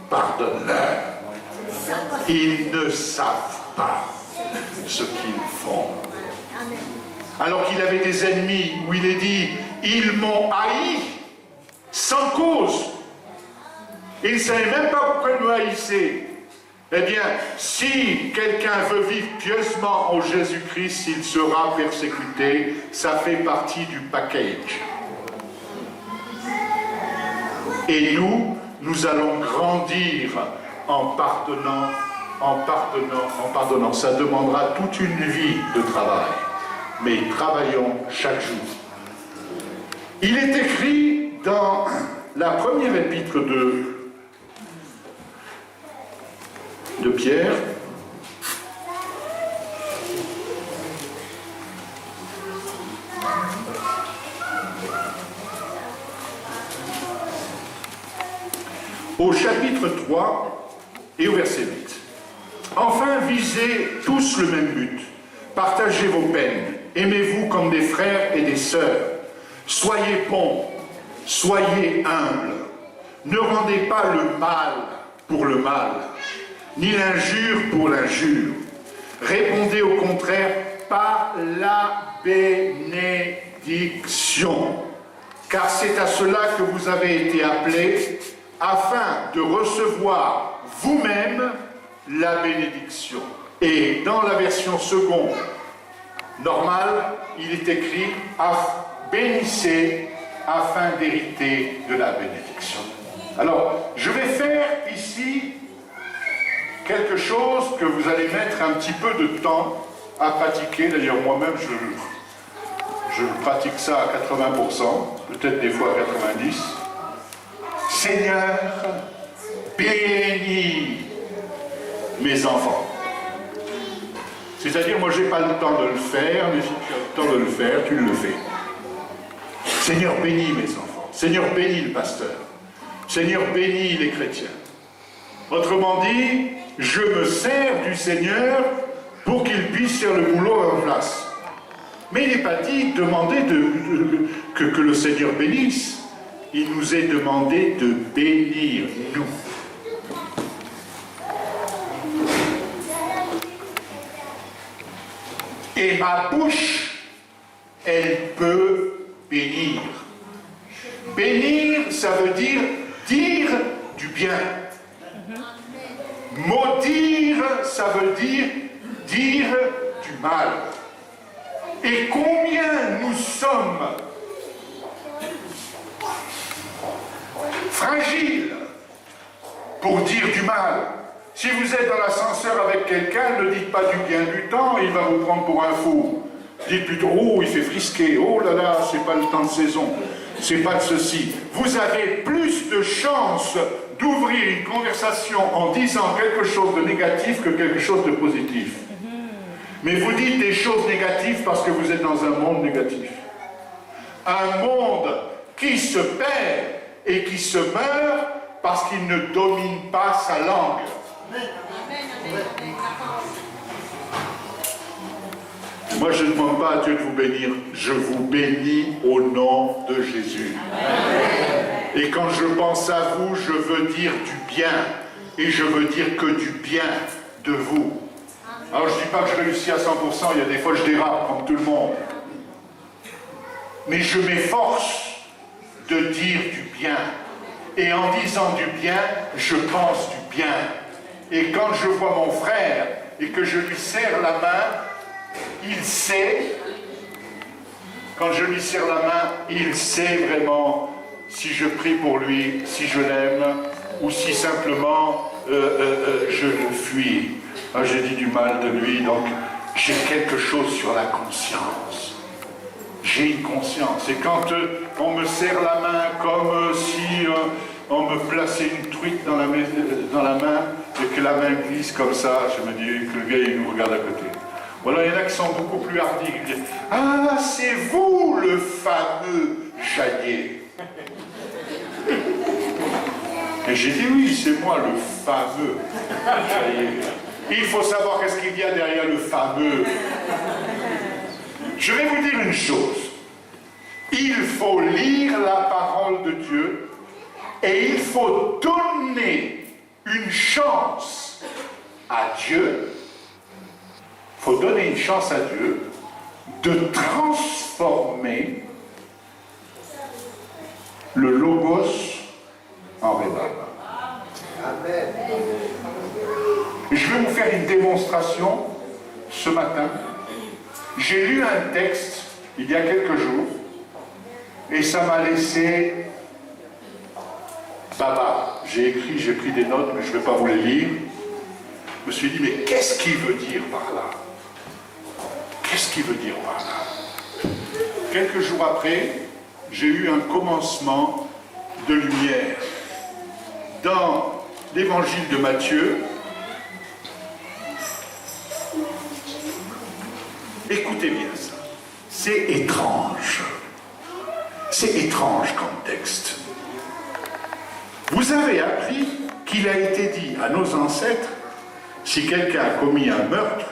pardonne-leur. Ils ne savent pas ce qu'ils font. Alors qu'il avait des ennemis, où il est dit, ils m'ont haï sans cause. Ils ne savaient même pas pourquoi ils me haïssaient. Eh bien, si quelqu'un veut vivre pieusement en Jésus-Christ, il sera persécuté. Ça fait partie du package. Et nous allons grandir en pardonnant. Ça demandera toute une vie de travail. Mais travaillons chaque jour. Il est écrit dans la première épître de Pierre, au chapitre 3 et au verset 8. Enfin, visez tous le même but, partagez vos peines, aimez-vous comme des frères et des sœurs, soyez bons, soyez humbles, ne rendez pas le mal pour le mal, ni l'injure pour l'injure. Répondez au contraire par la bénédiction. Car c'est à cela que vous avez été appelés, afin de recevoir vous-même la bénédiction. Et dans la version seconde, normale, il est écrit « Bénissez afin d'hériter de la bénédiction ». Alors, je vais faire ici quelque chose que vous allez mettre un petit peu de temps à pratiquer. D'ailleurs, moi-même, je pratique ça à 80%, peut-être des fois à 90%. Seigneur, bénis mes enfants. C'est-à-dire, moi, je n'ai pas le temps de le faire, mais si tu as le temps de le faire, tu le fais. Seigneur, bénis mes enfants. Seigneur, bénis le pasteur. Seigneur, bénis les chrétiens. Autrement dit, je me sers du Seigneur pour qu'il puisse faire le boulot en place. Mais il n'est pas dit demander que le Seigneur bénisse. Il nous est demandé de bénir, nous. Et ma bouche, elle peut bénir. Bénir, ça veut dire du bien. Maudire, ça veut dire du mal. Et combien nous sommes fragiles pour dire du mal. Si vous êtes dans l'ascenseur avec quelqu'un, ne dites pas du bien du temps, il va vous prendre pour un fou. Dites plutôt, oh, il fait frisquer, oh là là, c'est pas le temps de saison, c'est pas de ceci. Vous avez plus de chances d'ouvrir une conversation en disant quelque chose de négatif que quelque chose de positif. Mais vous dites des choses négatives parce que vous êtes dans un monde négatif. Un monde qui se perd et qui se meurt parce qu'il ne domine pas sa langue. Moi, je ne demande pas à Dieu de vous bénir, je vous bénis au nom de Jésus. Et quand je pense à vous, je veux dire du bien, et je veux dire que du bien de vous. Alors, je ne dis pas que je réussis à 100%, il y a des fois je dérape comme tout le monde. Mais je m'efforce de dire du bien. Et en disant du bien, je pense du bien. Et quand je vois mon frère et que je lui serre la main, il sait, quand je lui serre la main, il sait vraiment si je prie pour lui, si je l'aime, ou si simplement je le fuis. Ah, j'ai dit du mal de lui, donc j'ai quelque chose sur la conscience. J'ai une conscience. Et quand on me serre la main comme si on me plaçait une truite dans la main et que la main glisse comme ça, je me dis que le gars il nous regarde à côté. Voilà, il y en a qui sont beaucoup plus hardis, qui disent « Ah, c'est vous le fameux Jaillet !» Et j'ai dit « Oui, c'est moi le fameux Jaillet !» Il faut savoir qu'est-ce qu'il y a derrière le fameux. Je vais vous dire une chose. Il faut lire la parole de Dieu et il faut donner une chance à Dieu. Il faut donner une chance à Dieu de transformer le logos en réma. Amen. Je vais vous faire une démonstration ce matin. J'ai lu un texte il y a quelques jours et ça m'a laissé baba. J'ai écrit, j'ai pris des notes, mais je ne vais pas vous les lire. Je me suis dit, mais qu'est-ce qu'il veut dire par là? Qu'est-ce qu'il veut dire par là? Quelques jours après, j'ai eu un commencement de lumière. Dans l'évangile de Matthieu, écoutez bien ça. C'est étrange. C'est étrange comme texte. Vous avez appris qu'il a été dit à nos ancêtres, si quelqu'un a commis un meurtre,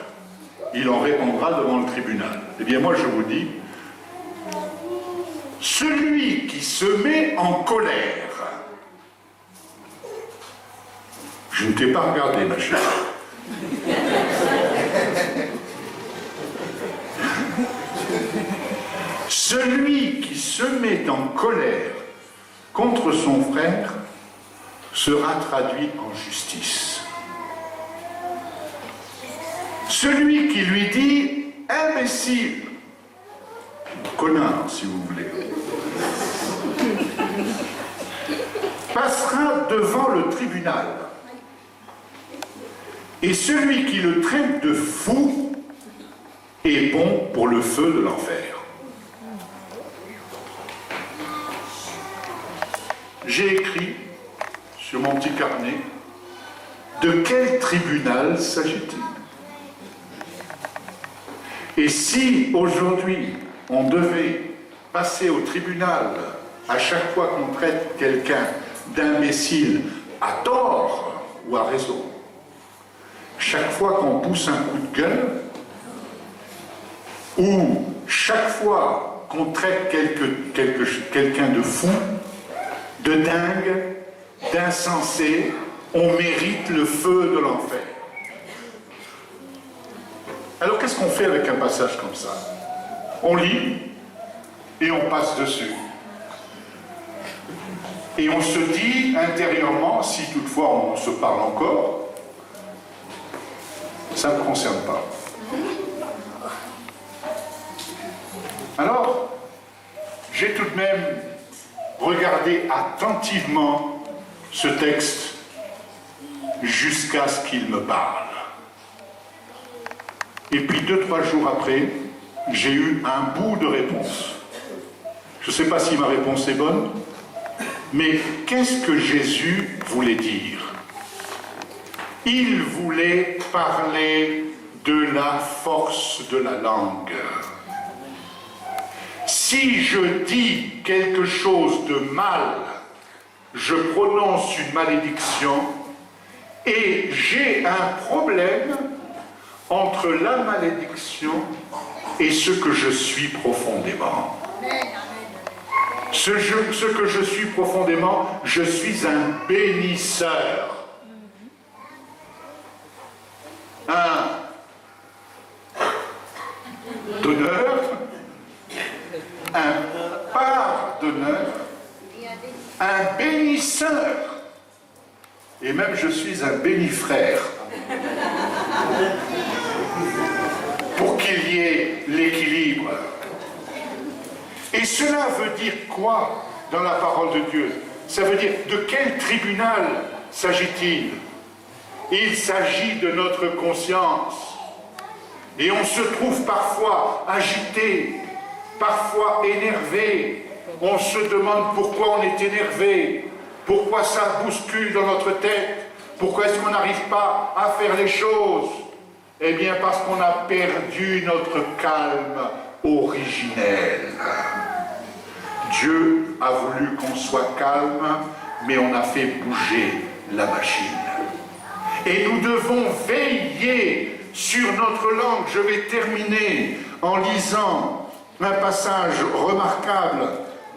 il en répondra devant le tribunal. Eh bien moi je vous dis, celui qui se met en colère, je ne t'ai pas regardé ma chère, celui qui se met en colère contre son frère sera traduit en justice. Celui qui lui dit imbécile, connard si vous voulez, passera devant le tribunal. Et celui qui le traite de fou est bon pour le feu de l'enfer. J'ai écrit sur mon petit carnet de quel tribunal s'agit-il? Et si aujourd'hui on devait passer au tribunal à chaque fois qu'on traite quelqu'un d'imbécile à tort ou à raison, chaque fois qu'on pousse un coup de gueule, ou chaque fois qu'on traite quelqu'un de fou, de dingue, d'insensé, on mérite le feu de l'enfer. Alors qu'est-ce qu'on fait avec un passage comme ça? On lit et on passe dessus. Et on se dit intérieurement, si toutefois on se parle encore, ça ne me concerne pas. Alors, j'ai tout de même regardé attentivement ce texte jusqu'à ce qu'il me parle. Et puis 2-3 jours après, j'ai eu un bout de réponse. Je ne sais pas si ma réponse est bonne, mais qu'est-ce que Jésus voulait dire? Il voulait parler de la force de la langue. Si je dis quelque chose de mal, je prononce une malédiction et j'ai un problème entre la malédiction et ce que je suis profondément. Ce que je suis profondément, je suis un bénisseur. Un donneur, un pardonneur un bénisseur. Et même je suis un béni-frère. Pour qu'il y ait l'équilibre. Et cela veut dire quoi dans la parole de Dieu? Ça veut dire de quel tribunal s'agit-il? Il s'agit de notre conscience. Et on se trouve parfois agité, parfois énervé. On se demande pourquoi on est énervé, pourquoi ça bouscule dans notre tête, pourquoi est-ce qu'on n'arrive pas à faire les choses? Eh bien parce qu'on a perdu notre calme originel. Dieu a voulu qu'on soit calme, mais on a fait bouger la machine. Et nous devons veiller sur notre langue. Je vais terminer en lisant un passage remarquable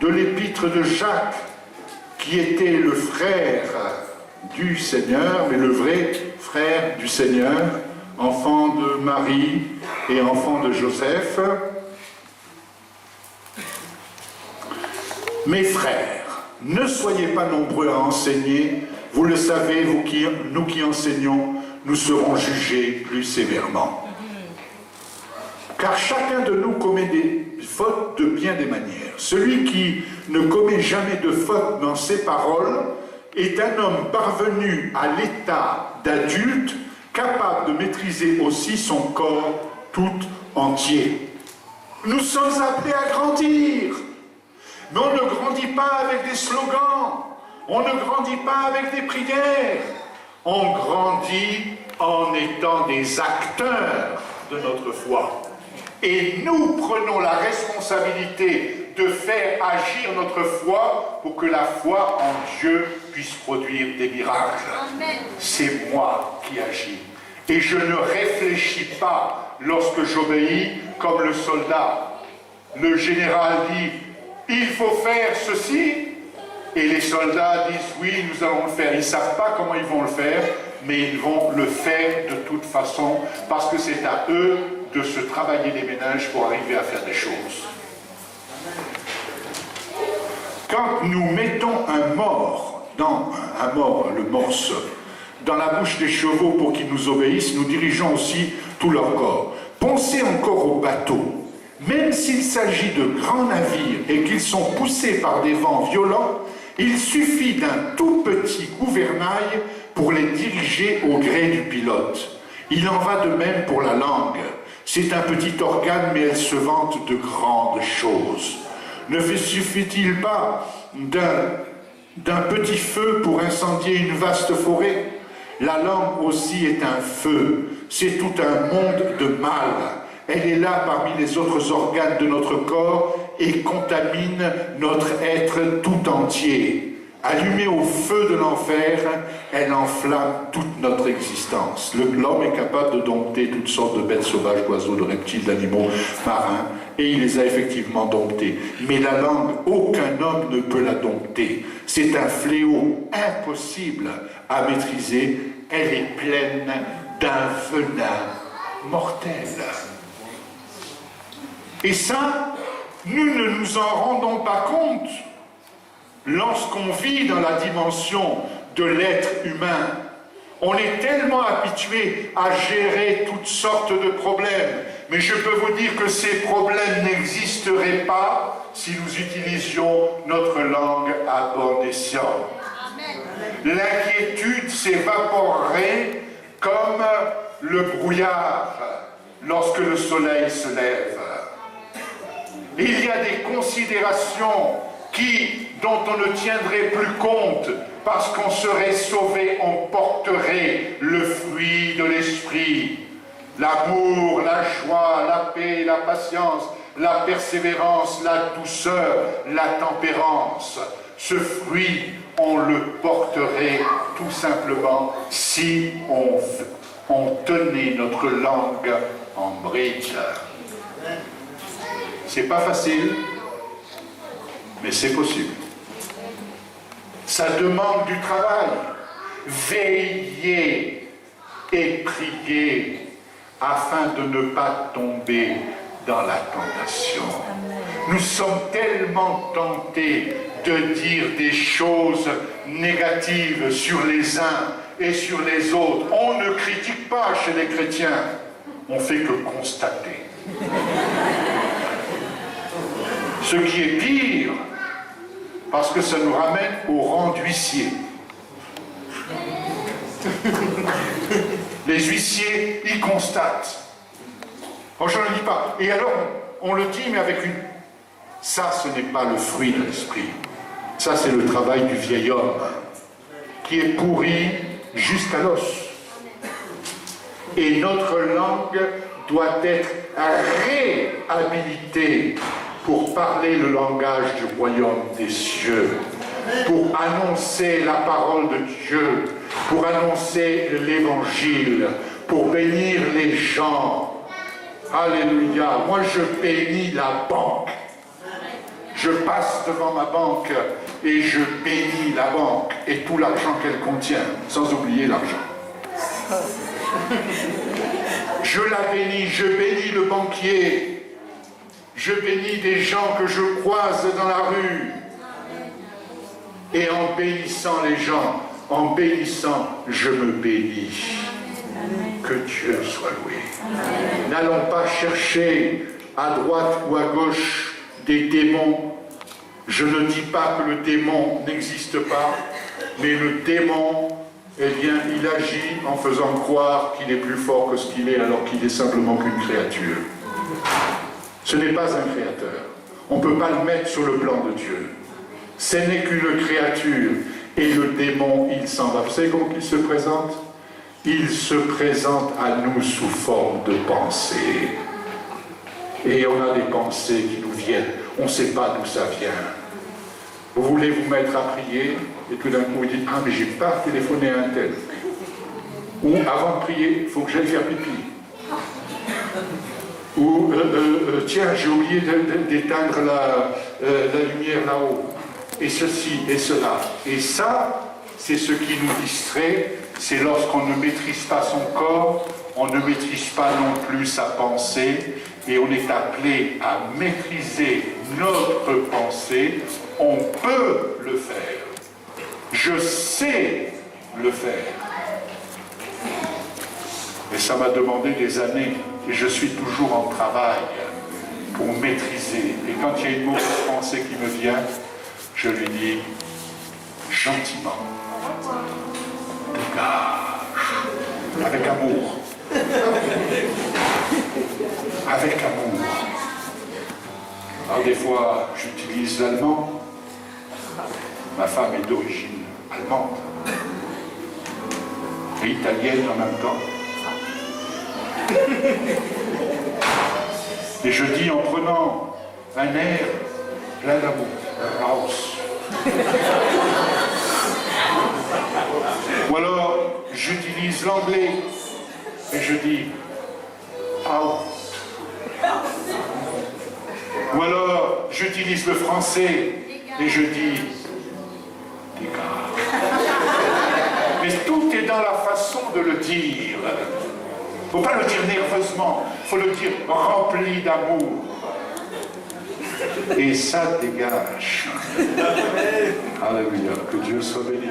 de l'épître de Jacques, qui était le frère du Seigneur, mais le vrai frère du Seigneur, enfant de Marie et enfant de Joseph. Mes frères, ne soyez pas nombreux à enseigner, vous le savez, nous qui enseignons, nous serons jugés plus sévèrement. Car chacun de nous commet des fautes de bien des manières. Celui qui ne commet jamais de faute dans ses paroles est un homme parvenu à l'état d'adulte, capable de maîtriser aussi son corps tout entier. Nous sommes appelés à grandir. Mais on ne grandit pas avec des slogans, on ne grandit pas avec des prières, on grandit en étant des acteurs de notre foi. Et nous prenons la responsabilité de faire agir notre foi pour que la foi en Dieu puisse produire des miracles. C'est moi qui agis. Et je ne réfléchis pas lorsque j'obéis comme le soldat. Le général dit: il faut faire ceci, et les soldats disent oui, nous allons le faire. Ils ne savent pas comment ils vont le faire, mais ils vont le faire de toute façon, parce que c'est à eux de se travailler les méninges pour arriver à faire des choses. Quand nous mettons un mort, le morse, dans la bouche des chevaux pour qu'ils nous obéissent, nous dirigeons aussi tout leur corps. Pensez encore aux bateaux. Même s'il s'agit de grands navires et qu'ils sont poussés par des vents violents, il suffit d'un tout petit gouvernail pour les diriger au gré du pilote. Il en va de même pour la langue. C'est un petit organe, mais elle se vante de grandes choses. Ne suffit-il pas d'un petit feu pour incendier une vaste forêt? La langue aussi est un feu. C'est tout un monde de mal. Elle est là parmi les autres organes de notre corps et contamine notre être tout entier. Allumée au feu de l'enfer, elle enflamme toute notre existence. L'homme est capable de dompter toutes sortes de bêtes sauvages, d'oiseaux, de reptiles, d'animaux marins, et il les a effectivement domptés. Mais la langue, aucun homme ne peut la dompter. C'est un fléau impossible à maîtriser. Elle est pleine d'un venin mortel. Et ça, nous ne nous en rendons pas compte lorsqu'on vit dans la dimension de l'être humain. On est tellement habitué à gérer toutes sortes de problèmes. Mais je peux vous dire que ces problèmes n'existeraient pas si nous utilisions notre langue à bon escient. L'inquiétude s'évaporerait comme le brouillard lorsque le soleil se lève. Il y a des considérations dont on ne tiendrait plus compte, parce qu'on serait sauvé, on porterait le fruit de l'esprit. L'amour, la joie, la paix, la patience, la persévérance, la douceur, la tempérance. Ce fruit, on le porterait tout simplement si on tenait notre langue en bride. C'est pas facile, mais c'est possible. Ça demande du travail. Veillez et priez afin de ne pas tomber dans la tentation. Nous sommes tellement tentés de dire des choses négatives sur les uns et sur les autres. On ne critique pas chez les chrétiens, on fait que constater. Ce qui est pire, parce que ça nous ramène au rang d'huissier. Les huissiers, ils constatent. Oh, je ne le dis pas. Et alors, on le dit, mais avec une... Ça, ce n'est pas le fruit de l'esprit. Ça, c'est le travail du vieil homme, qui est pourri jusqu'à l'os. Et notre langue doit être réhabilitée pour parler le langage du royaume des cieux, pour annoncer la parole de Dieu, pour annoncer l'évangile, pour bénir les gens. Alléluia. Moi, je bénis la banque. Je passe devant ma banque et je bénis la banque et tout l'argent qu'elle contient, sans oublier l'argent. Je la bénis, je bénis le banquier, je bénis des gens que je croise dans la rue. Et en bénissant les gens, en bénissant, je me bénis. Que Dieu soit loué. N'allons pas chercher à droite ou à gauche des démons. Je ne dis pas que le démon n'existe pas, mais le démon, eh bien, il agit en faisant croire qu'il est plus fort que ce qu'il est, alors qu'il n'est simplement qu'une créature. Ce n'est pas un créateur. On ne peut pas le mettre sur le plan de Dieu. Ce n'est qu'une créature. Et le démon, il s'en va. Vous savez comment il se présente? Il se présente à nous sous forme de pensée. Et on a des pensées qui nous viennent. On ne sait pas d'où ça vient. Vous voulez vous mettre à prier, et tout d'un coup vous dites, ah mais j'ai pas téléphoné à un tel. Ou avant de prier, il faut que j'aille faire pipi. Ou tiens, j'ai oublié d'éteindre la lumière là-haut. Et ceci et cela. Et ça, c'est ce qui nous distrait, c'est lorsqu'on ne maîtrise pas son corps, on ne maîtrise pas non plus sa pensée, et on est appelé à maîtriser notre pensée. On peut le faire. Je sais le faire. Et ça m'a demandé des années, et je suis toujours en travail pour maîtriser. Et quand il y a une mauvaise pensée qui me vient, je lui dis gentiment, dégage, avec amour. Avec amour. Alors des fois, j'utilise l'allemand. Ma femme est d'origine allemande et italienne en même temps. Et je dis en prenant un air plein d'amour, Raus. Ou alors, j'utilise l'anglais et je dis out. Ou alors, j'utilise le français et je dis dégage. Mais tout est dans la façon de le dire. Il ne faut pas le dire nerveusement, il faut le dire rempli d'amour. Et ça dégage. Alléluia, que Dieu soit béni.